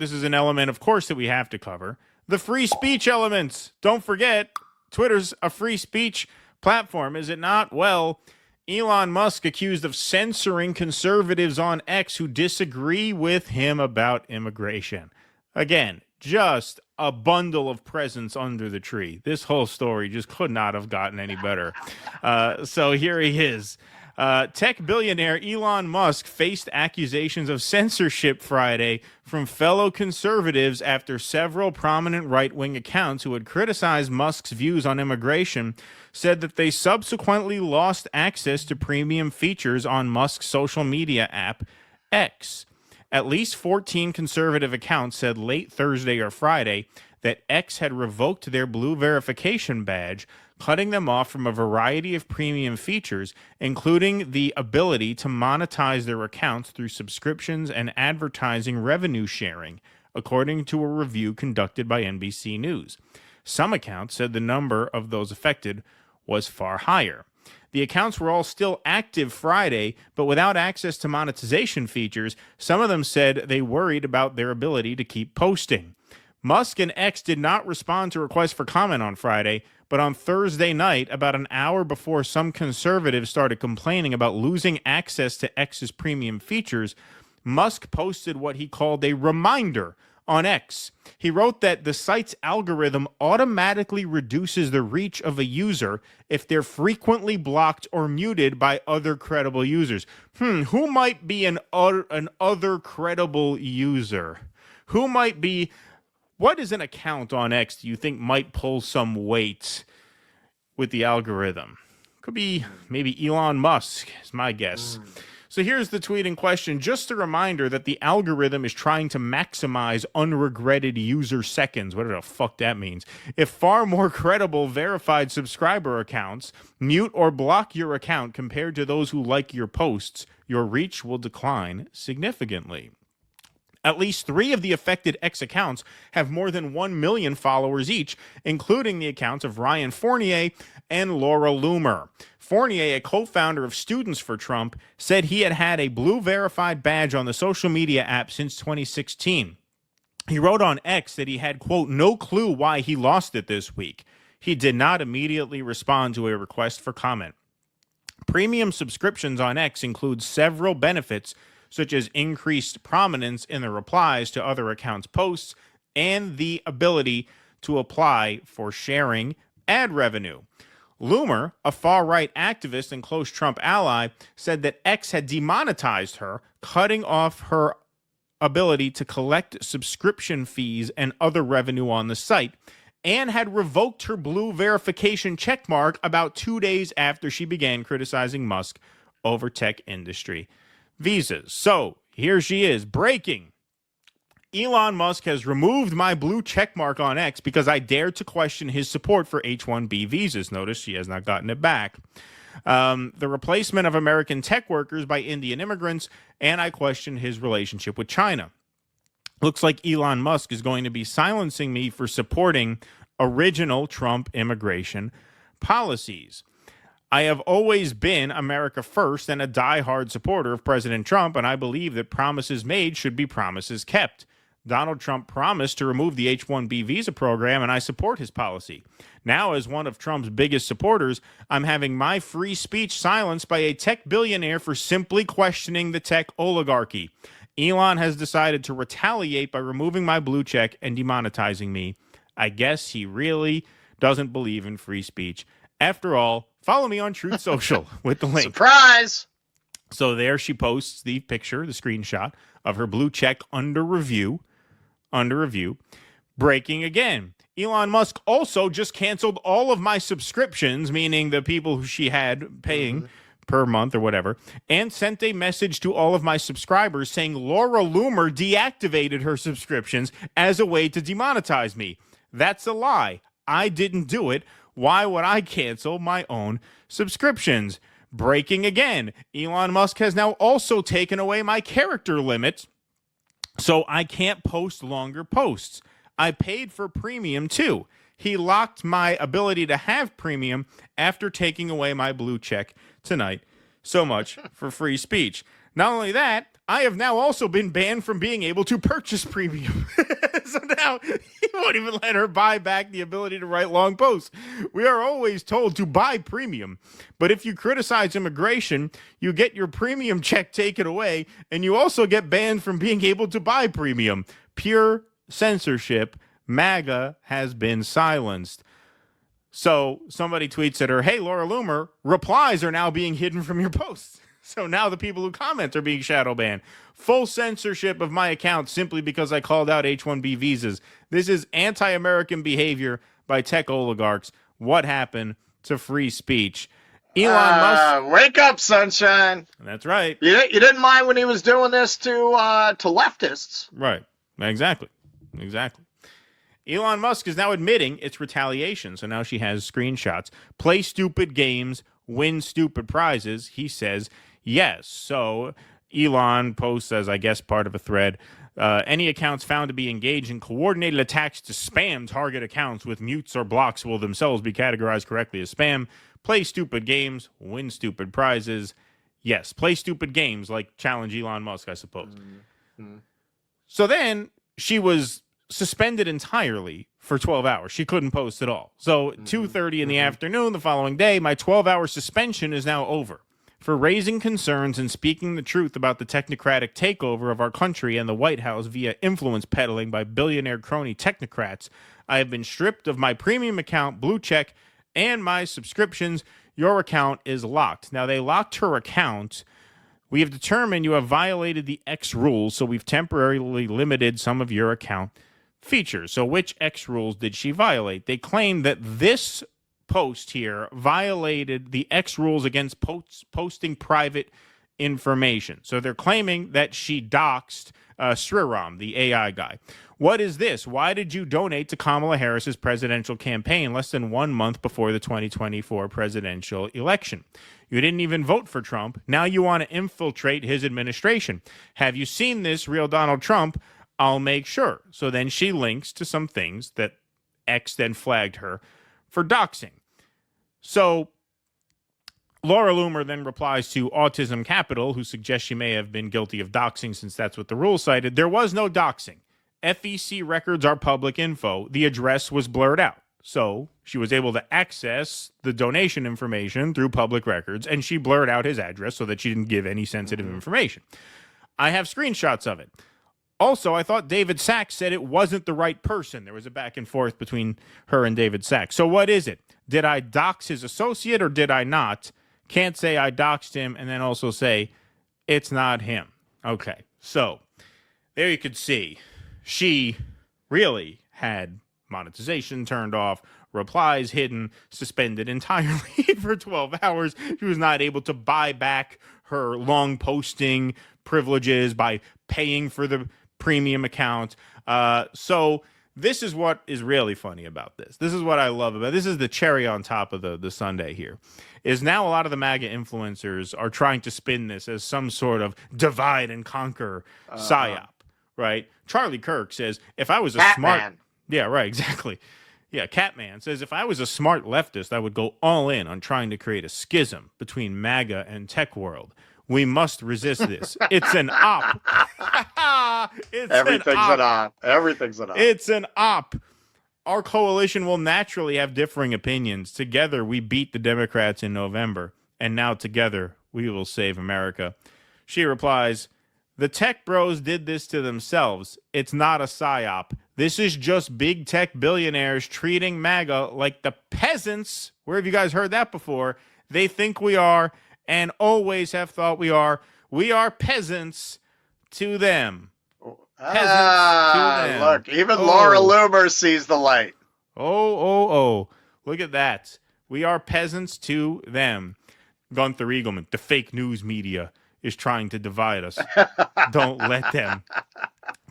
this is an element, of course, that we have to cover. The free speech elements. Don't forget, Twitter's a free speech platform, is it not? Well, Elon Musk accused of censoring conservatives on X who disagree with him about immigration. Again, just a bundle of presents under the tree. This whole story just could not have gotten any better. So here he is. Tech billionaire Elon Musk faced accusations of censorship Friday from fellow conservatives after several prominent right-wing accounts who had criticized Musk's views on immigration said that they subsequently lost access to premium features on Musk's social media app, X. At least 14 conservative accounts said late Thursday or Friday that X had revoked their blue verification badge, cutting them off from a variety of premium features, including the ability to monetize their accounts through subscriptions and advertising revenue sharing, according to a review conducted by NBC News. Some accounts said the number of those affected was far higher. The accounts were all still active Friday, but without access to monetization features. Some of them said they worried about their ability to keep posting. Musk and X did not respond to requests for comment on Friday, but on Thursday night, about an hour before some conservatives started complaining about losing access to X's premium features, Musk posted what he called a reminder on X. He wrote that the site's algorithm automatically reduces the reach of a user if they're frequently blocked or muted by other credible users. Who might be an other credible user? Who might be... What is an account on X do you think might pull some weight with the algorithm? Could be maybe Elon Musk, is my guess. So here's the tweet in question. Just a reminder that the algorithm is trying to maximize unregretted user seconds. Whatever the fuck that means. If far more credible verified subscriber accounts mute or block your account compared to those who like your posts, your reach will decline significantly. At least 3 of the affected X accounts have more than 1 million followers each, including the accounts of Ryan Fournier and Laura Loomer. Fournier, a co-founder of Students for Trump, said he had had a blue verified badge on the social media app since 2016. He wrote on X that he had, quote, no clue why he lost it this week. He did not immediately respond to a request for comment. Premium subscriptions on X include several benefits such as increased prominence in the replies to other accounts' posts and the ability to apply for sharing ad revenue. Loomer, a far-right activist and close Trump ally, said that X had demonetized her, cutting off her ability to collect subscription fees and other revenue on the site, and had revoked her blue verification checkmark about 2 days after she began criticizing Musk over tech industry visas. So here she is, breaking. Elon Musk has removed my blue checkmark on X because I dared to question his support for H-1B visas. Notice she has not gotten it back. The replacement of American tech workers by Indian immigrants, and I questioned his relationship with China. Looks like Elon Musk is going to be silencing me for supporting original Trump immigration policies. I have always been America first and a diehard supporter of President Trump, and I believe that promises made should be promises kept. Donald Trump promised to remove the H-1B visa program, and I support his policy. Now, as one of Trump's biggest supporters, I'm having my free speech silenced by a tech billionaire for simply questioning the tech oligarchy. Elon has decided to retaliate by removing my blue check and demonetizing me. I guess he really doesn't believe in free speech. After all, follow me on Truth Social with the link. Surprise! So there she posts the picture, the screenshot of her blue check under review. Breaking again. Elon Musk also just canceled all of my subscriptions, meaning the people who she had paying per month or whatever, and sent a message to all of my subscribers saying Laura Loomer deactivated her subscriptions as a way to demonetize me. That's a lie. I didn't do it. Why would I cancel my own subscriptions? Breaking again. Elon Musk has now also taken away my character limit, so I can't post longer posts. I paid for premium too. He locked my ability to have premium after taking away my blue check tonight. So much for free speech. Not only that, I have now also been banned from being able to purchase premium. So now he won't even let her buy back the ability to write long posts. We are always told to buy premium. But if you criticize immigration, you get your premium check taken away, and you also get banned from being able to buy premium. Pure censorship. MAGA has been silenced. So somebody tweets at her, hey, Laura Loomer, replies are now being hidden from your posts. So now the people who comment are being shadow banned. Full censorship of my account simply because I called out H-1B visas. This is anti-American behavior by tech oligarchs. What happened to free speech? Elon Musk. Wake up, sunshine. That's right. You didn't mind when he was doing this to leftists. Right. Exactly. Elon Musk is now admitting it's retaliation. So now she has screenshots. Play stupid games, win stupid prizes. He says yes. So Elon posts as, I guess, part of a thread. Any accounts found to be engaged in coordinated attacks to spam target accounts with mutes or blocks will themselves be categorized correctly as spam. Play stupid games, win stupid prizes. Yes, play stupid games like challenge Elon Musk, I suppose. Mm-hmm. So then she was suspended entirely for 12 hours. She couldn't post at all. So 2:30 in the afternoon the following day, my 12-hour suspension is now over. For raising concerns and speaking the truth about the technocratic takeover of our country and the White House via influence peddling by billionaire crony technocrats, I have been stripped of my premium account, Blue Check, and my subscriptions. Your account is locked. Now, they locked her account. We have determined you have violated the X rules, so we've temporarily limited some of your account features. So which X rules did she violate? They claim that this post here violated the X rules against posting private information. So they're claiming that she doxed Sriram, the AI guy. What is this? Why did you donate to Kamala Harris's presidential campaign less than 1 month before the 2024 presidential election? You didn't even vote for Trump. Now you want to infiltrate his administration. Have you seen this, real Donald Trump? I'll make sure. So then she links to some things that X then flagged her for doxing. So Laura Loomer then replies to Autism Capital, who suggests she may have been guilty of doxing since that's what the rule cited. There was no doxing. FEC records are public info. The address was blurred out. So she was able to access the donation information through public records, and she blurred out his address so that she didn't give any sensitive information. I have screenshots of it. Also, I thought David Sachs said it wasn't the right person. There was a back and forth between her and David Sachs. So what is it? Did I dox his associate or did I not? Can't say I doxed him and then also say it's not him. Okay, so there you could see she really had monetization turned off, replies hidden, suspended entirely for 12 hours. She was not able to buy back her long posting privileges by paying for the premium account. So this is what is really funny about this. This is what I love about this. Is the cherry on top of the sundae here. Is now a lot of the MAGA influencers are trying to spin this as some sort of divide and conquer psyop, right? Charlie Kirk says, if I was a smart... Yeah, right, exactly. Yeah, Catman says, if I was a smart leftist, I would go all in on trying to create a schism between MAGA and tech world. We must resist this. It's an op. Everything's an op. Everything's an op. It's an op. Our coalition will naturally have differing opinions. Together, we beat the Democrats in November, and now together, we will save America. She replies, the tech bros did this to themselves. It's not a psyop. This is just big tech billionaires treating MAGA like the peasants. Where have you guys heard that before? They think we are and always have thought we are. We are peasants to them. Peasants to them. Look, even Laura Loomer sees the light. Oh. Look at that. We are peasants to them. Gunther Eagleman, the fake news media is trying to divide us. Don't let them.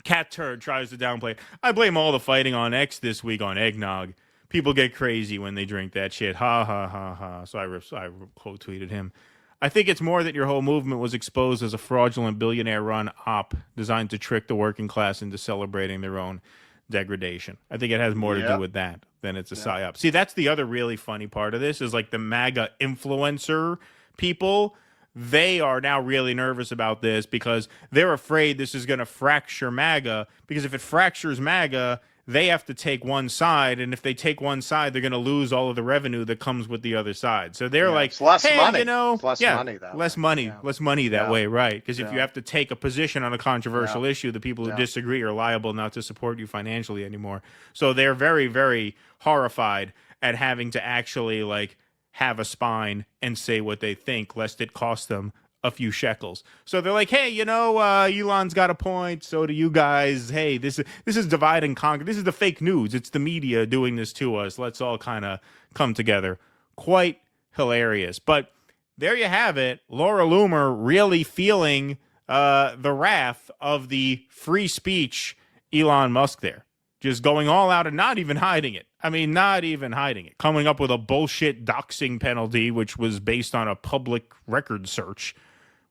Cat Turd tries to downplay it. I blame all the fighting on X this week on eggnog. People get crazy when they drink that shit. Ha, ha, ha, ha. So I quote tweeted him. I think it's more that your whole movement was exposed as a fraudulent billionaire-run op designed to trick the working class into celebrating their own degradation. I think it has more to do with that than it's a psyop. See, that's the other really funny part of this is like the MAGA influencer people. they are now really nervous about this because they're afraid this is going to fracture MAGA. Because if it fractures MAGA, they have to take one side, and if they take one side, they're going to lose all of the revenue that comes with the other side. So they're like, it's less hey, money. you know, It's less money that less way. money, Yeah. less money that Yeah. way, right? Because if Yeah. you have to take a position on a controversial issue, the people who Yeah. disagree are liable not to support you financially anymore. So they're very, very horrified at having to actually like have a spine and say what they think, lest it cost them a few shekels. So they're like, hey, you know, Elon's got a point. So do you guys. Hey, this is divide and conquer. This is the fake news. It's the media doing this to us. Let's all kind of come together. Quite hilarious. But there you have it. Laura Loomer really feeling the wrath of the free speech Elon Musk there. Just going all out and not even hiding it. I mean, not even hiding it. Coming up with a bullshit doxing penalty, which was based on a public record search,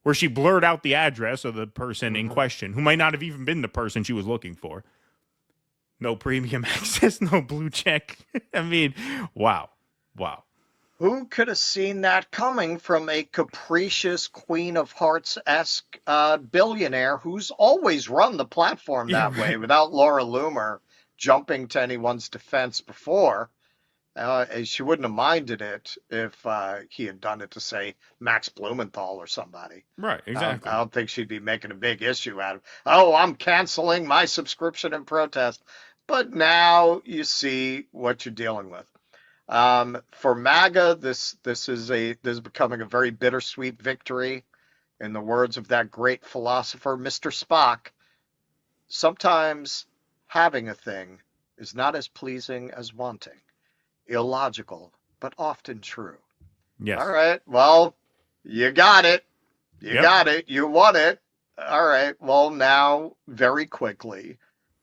where she blurred out the address of the person in question, who might not have even been the person she was looking for. No premium access, no blue check. I mean, wow. Wow. Who could have seen that coming from a capricious Queen of Hearts-esque billionaire who's always run the platform that way without Laura Loomer jumping to anyone's defense before? She wouldn't have minded it if he had done it to, say, Max Blumenthal or somebody. Right, exactly. I don't think she'd be making a big issue out of, oh, I'm canceling my subscription in protest. But now you see what you're dealing with. For MAGA, this is becoming a very bittersweet victory. In the words of that great philosopher, Mr. Spock, sometimes having a thing is not as pleasing as wanting. Illogical, but often true. Yes. All right. Well, you got it. You got it. You won it. All right. Well, now, very quickly,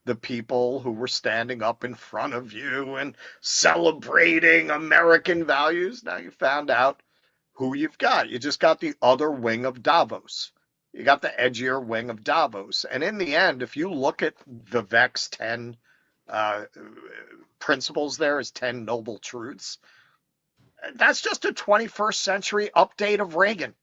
the people who were standing up in front of you and celebrating American values, now you found out who you've got. You just got the other wing of Davos. You got the edgier wing of Davos. And in the end, if you look at the VEX 10 principles there as 10 noble truths, that's just a 21st century update of Reagan.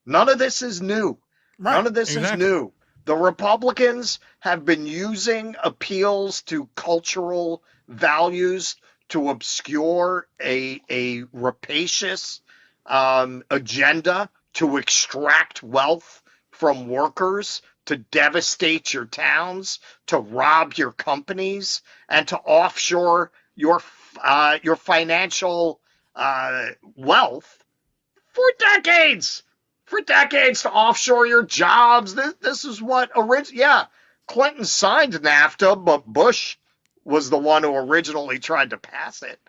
None of this is new. Right, None of this is new. The Republicans have been using appeals to cultural values to obscure a rapacious agenda to extract wealth from workers, to devastate your towns, to rob your companies, and to offshore your financial wealth for decades. For decades, to offshore your jobs. This is what Clinton signed NAFTA, but Bush was the one who originally tried to pass it.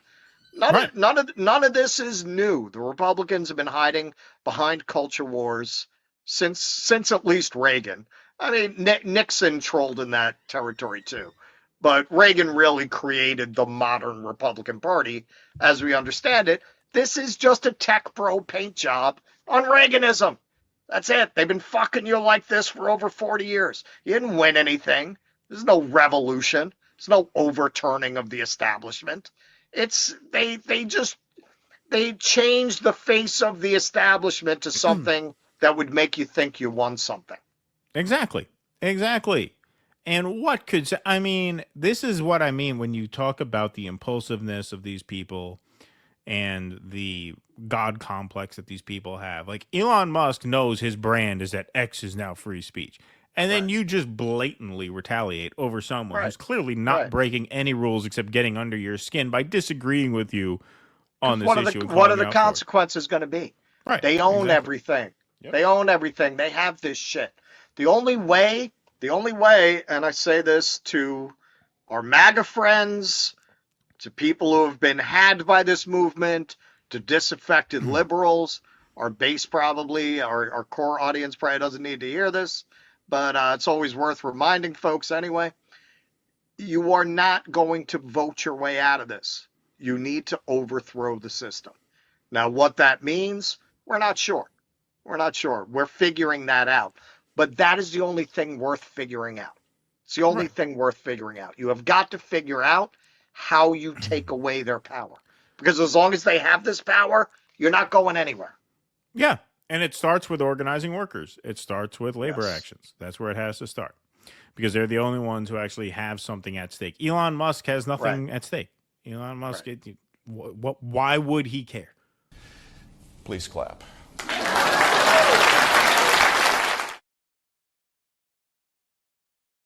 None of this is new. The Republicans have been hiding behind culture wars since at least Reagan. I mean, Nixon trolled in that territory too, but Reagan really created the modern Republican Party as we understand it. This is just a tech bro paint job on Reaganism. That's it. They've been fucking you like this for over 40 years. You didn't win anything. There's no revolution. There's no overturning of the establishment. They changed the face of the establishment to something that would make you think you won something. Exactly. And what could, I mean, this is what I mean when you talk about the impulsiveness of these people and the God complex that these people have. Like, Elon Musk knows his brand is that X is now free speech. And then you just blatantly retaliate over someone who's clearly not breaking any rules except getting under your skin by disagreeing with you on this issue. What are the consequences going to be? Right. They own everything. Yep. They own everything. They have this shit. The only way, and I say this to our MAGA friends, to people who have been had by this movement, to disaffected liberals, our base probably, our core audience probably doesn't need to hear this, but it's always worth reminding folks anyway. You are not going to vote your way out of this. You need to overthrow the system. Now, what that means, we're not sure. We're figuring that out. But that is the only thing worth figuring out. It's the only thing worth figuring out. You have got to figure out how you take away their power. Because as long as they have this power, you're not going anywhere. Yeah. And it starts with organizing workers. It starts with labor actions. That's where it has to start, because they're the only ones who actually have something at stake. Elon Musk has nothing at stake. Elon Musk, why would he care? Please clap.